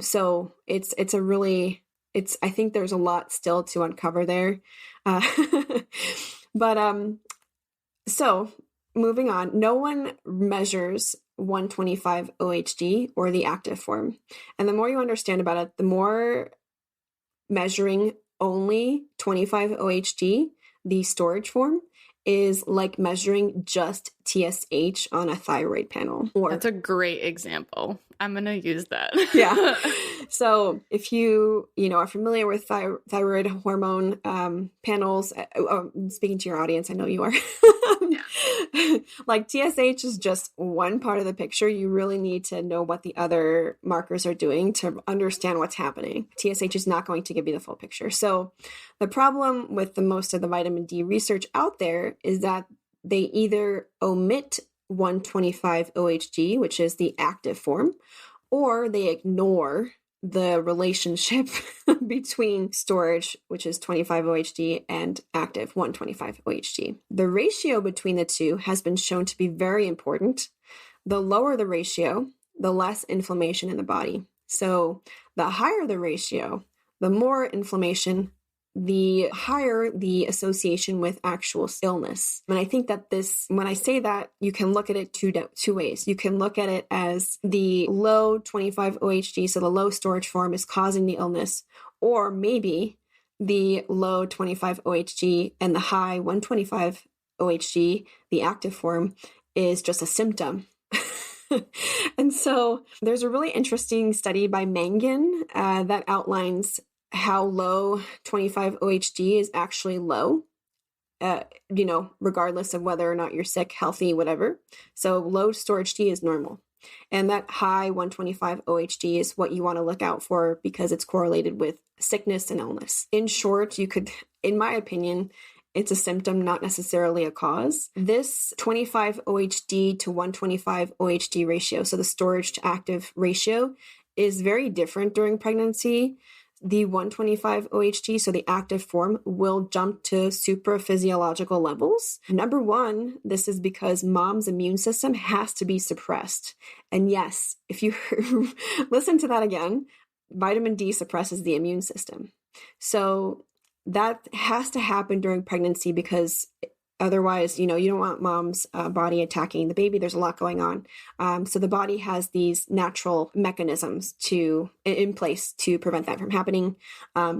So it's a really I think there's a lot still to uncover there. Uh, but so moving on, no one measures 125 OHD or the active form. And the more you understand about it, the more measuring only 25 OHD, the storage form, is like measuring just TSH on a thyroid panel. That's a great example. I'm going to use that. Yeah. So if you are familiar with thyroid hormone panels, speaking to your audience, I know you are. Like TSH is just one part of the picture. You really need to know what the other markers are doing to understand what's happening. TSH is not going to give you the full picture. So the problem with most of the vitamin D research out there is that they either omit 125 OHD, which is the active form, or they ignore the relationship between storage, which is 25 OHD, and active 125 OHD. The ratio between the two has been shown to be very important. The lower the ratio, the less inflammation in the body. So the higher the ratio, the more inflammation, the higher the association with actual illness. And I think that when I say that, you can look at it two ways. You can look at it as the low 25 OHD, so the low storage form, is causing the illness, or maybe the low 25 OHD and the high 125 OHD, the active form, is just a symptom. And so there's a really interesting study by Mangan that outlines how low 25 OHD is actually low, regardless of whether or not you're sick, healthy, whatever. So low storage D is normal. And that high 125 OHD is what you want to look out for because it's correlated with sickness and illness. In short, in my opinion, it's a symptom, not necessarily a cause. This 25 OHD to 125 OHD ratio, so the storage to active ratio, is very different during pregnancy. The 125 OHD, so the active form, will jump to supraphysiological levels. Number one, this is because mom's immune system has to be suppressed. And yes, if you listen to that again, vitamin D suppresses the immune system. So that has to happen during pregnancy because otherwise, you don't want mom's body attacking the baby. There's a lot going on. So the body has these natural mechanisms in place to prevent that from happening.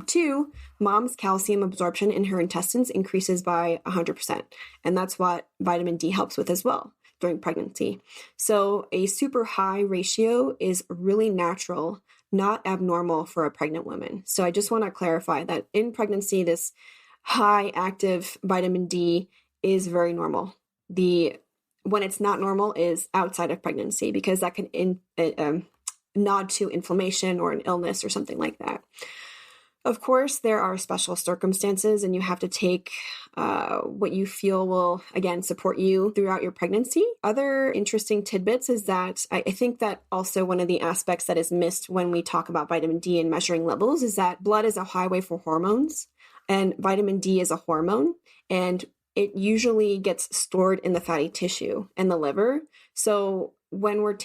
Two, mom's calcium absorption in her intestines increases by 100%. And that's what vitamin D helps with as well during pregnancy. So a super high ratio is really natural, not abnormal for a pregnant woman. So I just want to clarify that in pregnancy, this high active vitamin D is very normal. When it's not normal is outside of pregnancy because that can nod to inflammation or an illness or something like that. Of course, there are special circumstances and you have to take what you feel will, again, support you throughout your pregnancy. Other interesting tidbits is that I think that also one of the aspects that is missed when we talk about vitamin D and measuring levels is that blood is a highway for hormones and vitamin D is a hormone, and it usually gets stored in the fatty tissue and the liver. So when we're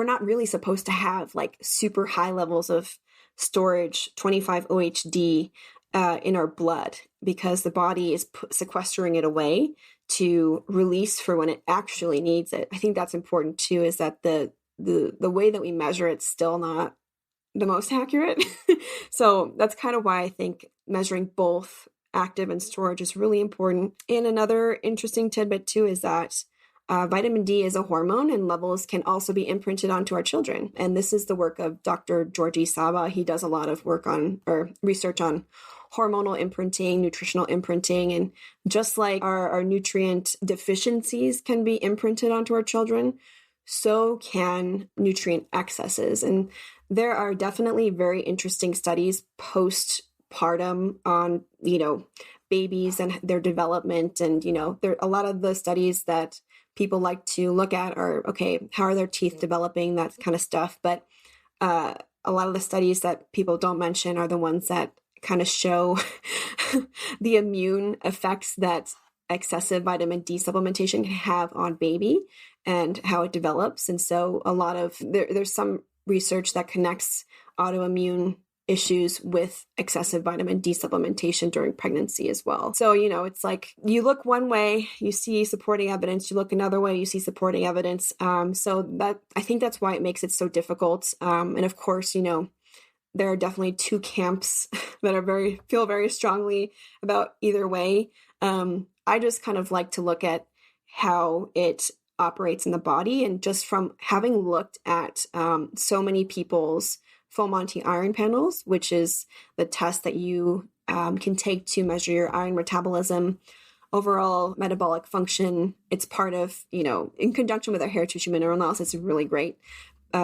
not really supposed to have like super high levels of storage, 25 OHD in our blood, because the body is sequestering it away to release for when it actually needs it. I think that's important too, is that the way that we measure it's still not the most accurate. So that's kind of why I think measuring both active and storage is really important. And another interesting tidbit too is that vitamin D is a hormone and levels can also be imprinted onto our children. And this is the work of Dr. Georgie Saba. He does a lot of work research on hormonal imprinting, nutritional imprinting. And just like our nutrient deficiencies can be imprinted onto our children, so can nutrient excesses. And there are definitely very interesting studies postpartum on, babies and their development. And, there are a lot of the studies that people like to look at are, okay, how are their teeth developing, that kind of stuff. But a lot of the studies that people don't mention are the ones that kind of show the immune effects that excessive vitamin D supplementation can have on baby and how it develops. And so there's some research that connects autoimmune issues with excessive vitamin D supplementation during pregnancy as well. So, it's like you look one way, you see supporting evidence, you look another way, you see supporting evidence. So that, I think that's why it makes it so difficult. And of course, there are definitely two camps that are feel very strongly about either way. I just kind of like to look at how it operates in the body, and just from having looked at so many people's Folate iron panels, which is the test that you can take to measure your iron metabolism, overall metabolic function. It's part of, in conjunction with our hair tissue mineral analysis, a really great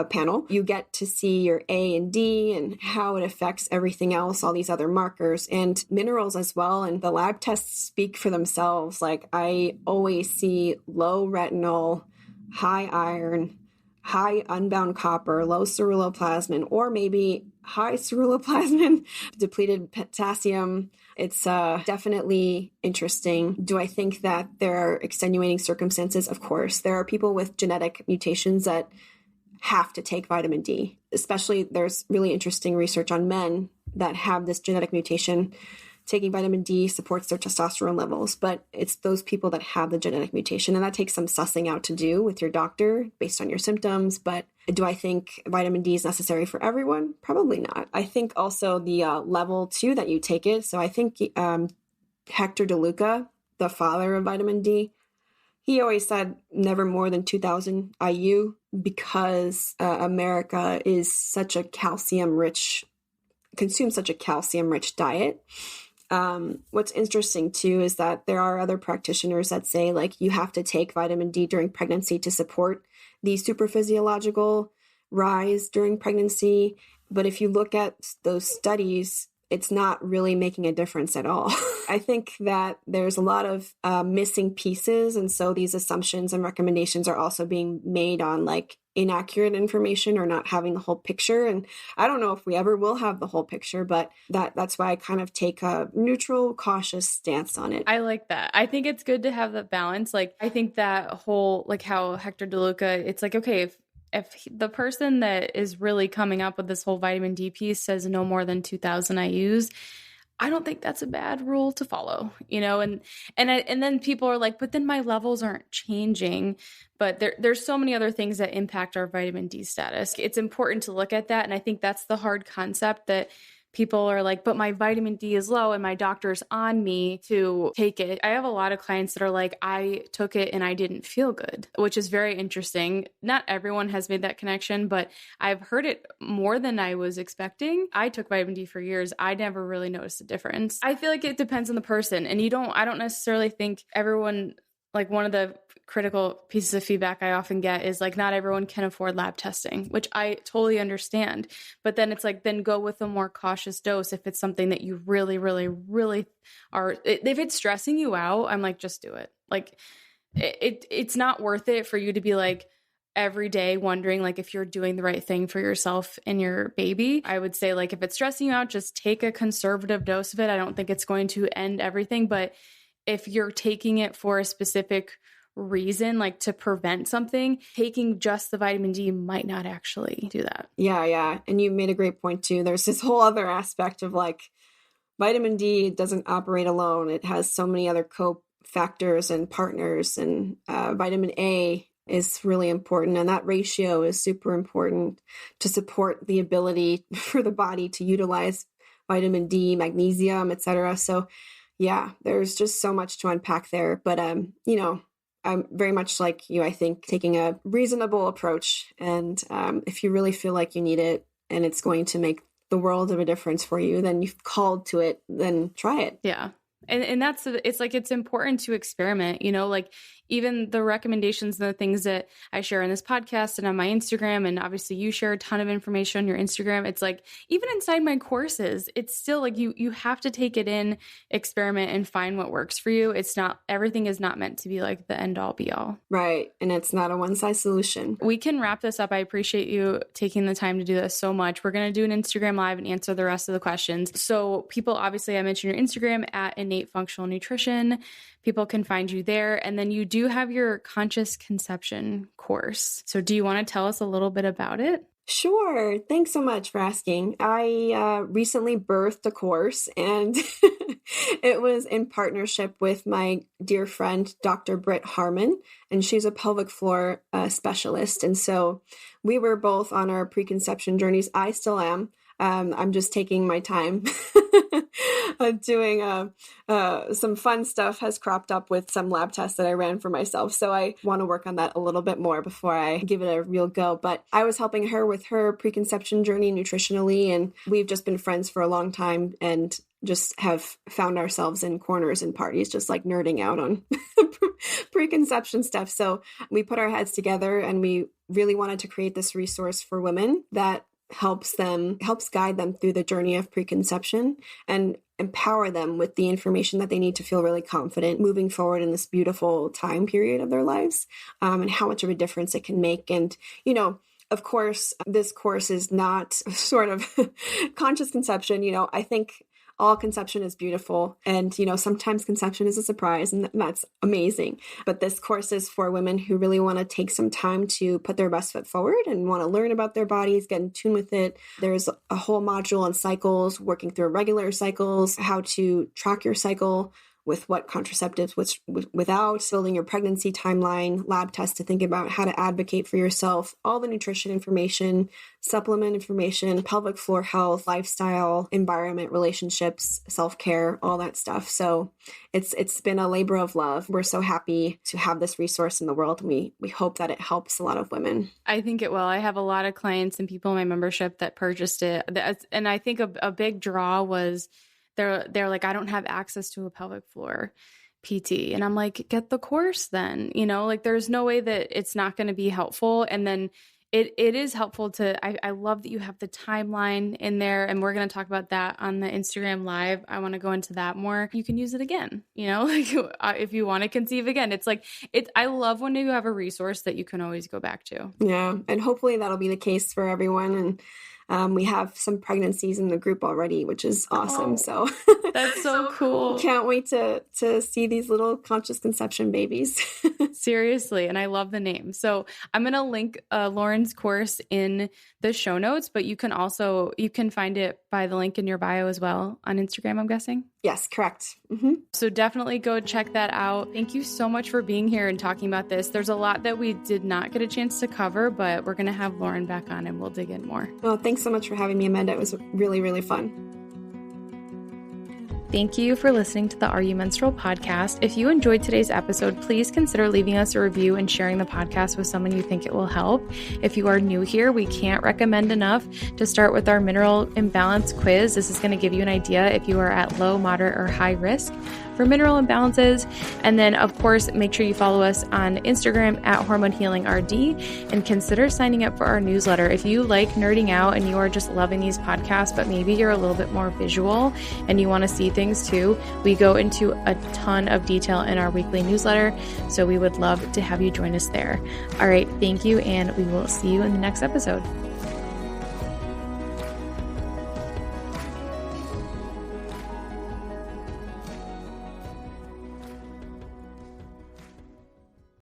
panel. You get to see your A and D and how it affects everything else, all these other markers and minerals as well. And the lab tests speak for themselves. Like, I always see low retinol, high iron, high unbound copper, low ceruloplasmin, or maybe high ceruloplasmin, depleted potassium. It's definitely interesting. Do I think that there are extenuating circumstances? Of course. There are people with genetic mutations that have to take vitamin D. Especially, there's really interesting research on men that have this genetic mutation. Taking vitamin D supports their testosterone levels, but it's those people that have the genetic mutation, and that takes some sussing out to do with your doctor based on your symptoms. But do I think vitamin D is necessary for everyone? Probably not. I think also the level too that you take it. So I think Hector DeLuca, the father of vitamin D, he always said never more than 2,000 IU, because America is such a consumes such a calcium-rich diet. What's interesting too is that there are other practitioners that say, like, you have to take vitamin D during pregnancy to support the superphysiological rise during pregnancy. But if you look at those studies, it's not really making a difference at all. I think that there's a lot of missing pieces. And so these assumptions and recommendations are also being made on like inaccurate information or not having the whole picture. And I don't know if we ever will have the whole picture, but that's why I kind of take a neutral, cautious stance on it. I like that. I think it's good to have that balance. Like, I think that whole, like how Hector DeLuca, it's like, okay, if the person that is really coming up with this whole vitamin D piece says no more than 2,000 IUs, I don't think that's a bad rule to follow, and then people are like, but then my levels aren't changing. But there's so many other things that impact our vitamin D status. It's important to look at that. And I think that's the hard concept, that people are like, but my vitamin D is low and my doctor's on me to take it. I have a lot of clients that are like, I took it and I didn't feel good, which is very interesting. Not everyone has made that connection, but I've heard it more than I was expecting. I took vitamin D for years. I never really noticed a difference. I feel like it depends on the person. And I don't necessarily think everyone, like, one of the critical pieces of feedback I often get is like, not everyone can afford lab testing, which I totally understand. But then it's like, then go with a more cautious dose if it's something that you really, really, really are. If it's stressing you out, I'm like, just do it. Like, it's not worth it for you to be like every day wondering like if you're doing the right thing for yourself and your baby. I would say, like, if it's stressing you out, just take a conservative dose of it. I don't think it's going to end everything, but if you're taking it for a specific reason, like to prevent something, taking just the vitamin D might not actually do that. Yeah. And you made a great point too. There's this whole other aspect of like vitamin D doesn't operate alone. It has so many other cofactors and partners, and vitamin A is really important. And that ratio is super important to support the ability for the body to utilize vitamin D, magnesium, etc. So yeah, there's just so much to unpack there. But, I'm very much like you, I think, taking a reasonable approach. And if you really feel like you need it and it's going to make the world of a difference for you, then you've called to it, then try it. Yeah. And it's like, it's important to experiment, like even the recommendations and the things that I share on this podcast and on my Instagram, and obviously you share a ton of information on your Instagram. It's like, even inside my courses, it's still like you have to take it in, experiment, and find what works for you. It's not, everything is not meant to be like the end all be all. Right. And it's not a one size solution. We can wrap this up. I appreciate you taking the time to do this so much. We're going to do an Instagram live and answer the rest of the questions. So people, obviously I mentioned your Instagram at Innate Functional Nutrition. People can find you there. And then you do have your conscious conception course. So do you want to tell us a little bit about it? Sure. Thanks so much for asking. I recently birthed a course, and it was in partnership with my dear friend, Dr. Britt Harmon, and she's a pelvic floor specialist. And so we were both on our preconception journeys. I still am. I'm just taking my time doing some fun stuff has cropped up with some lab tests that I ran for myself. So I want to work on that a little bit more before I give it a real go. But I was helping her with her preconception journey nutritionally, and we've just been friends for a long time and just have found ourselves in corners and parties, just like nerding out on preconception stuff. So we put our heads together and we really wanted to create this resource for women that helps guide them through the journey of preconception and empower them with the information that they need to feel really confident moving forward in this beautiful time period of their lives, and how much of a difference it can make. And, of course, this course is not sort of conscious conception. I think all conception is beautiful. And, sometimes conception is a surprise, and that's amazing. But this course is for women who really want to take some time to put their best foot forward and want to learn about their bodies, get in tune with it. There's a whole module on cycles, working through irregular cycles, how to track your cycle, with what contraceptives, without, building your pregnancy timeline, lab tests to think about how to advocate for yourself, all the nutrition information, supplement information, pelvic floor health, lifestyle, environment, relationships, self-care, all that stuff. So it's been a labor of love. We're so happy to have this resource in the world. We hope that it helps a lot of women. I think it will. I have a lot of clients and people in my membership that purchased it. And I think a big draw was they're like, I don't have access to a pelvic floor PT. And I'm like, get the course then, there's no way that it's not going to be helpful. And then it is helpful I love that you have the timeline in there, and we're going to talk about that on the Instagram live. I want to go into that more. You can use it again, if you want to conceive again. I love when you have a resource that you can always go back to. Yeah. And hopefully that'll be the case for everyone. And we have some pregnancies in the group already, which is awesome. So that's so cool. Can't wait to see these little conscious conception babies. Seriously. And I love the name. So I'm going to link Loren's course in the show notes, but you can find it by the link in your bio as well on Instagram, I'm guessing. Yes, correct. Mm-hmm. So definitely go check that out. Thank you so much for being here and talking about this. There's a lot that we did not get a chance to cover, but we're going to have Loren back on and we'll dig in more. Well, thanks so much for having me, Amanda. It was really, really fun. Thank you for listening to the Are You Menstrual podcast. If you enjoyed today's episode, please consider leaving us a review and sharing the podcast with someone you think it will help. If you are new here, we can't recommend enough to start with our mineral imbalance quiz. This is going to give you an idea if you are at low, moderate, or high risk for mineral imbalances. And then, of course, make sure you follow us on Instagram at Hormone Healing RD, and consider signing up for our newsletter. If you like nerding out and you are just loving these podcasts, but maybe you're a little bit more visual and you want to see things too, we go into a ton of detail in our weekly newsletter. So we would love to have you join us there. All right. Thank you. And we will see you in the next episode.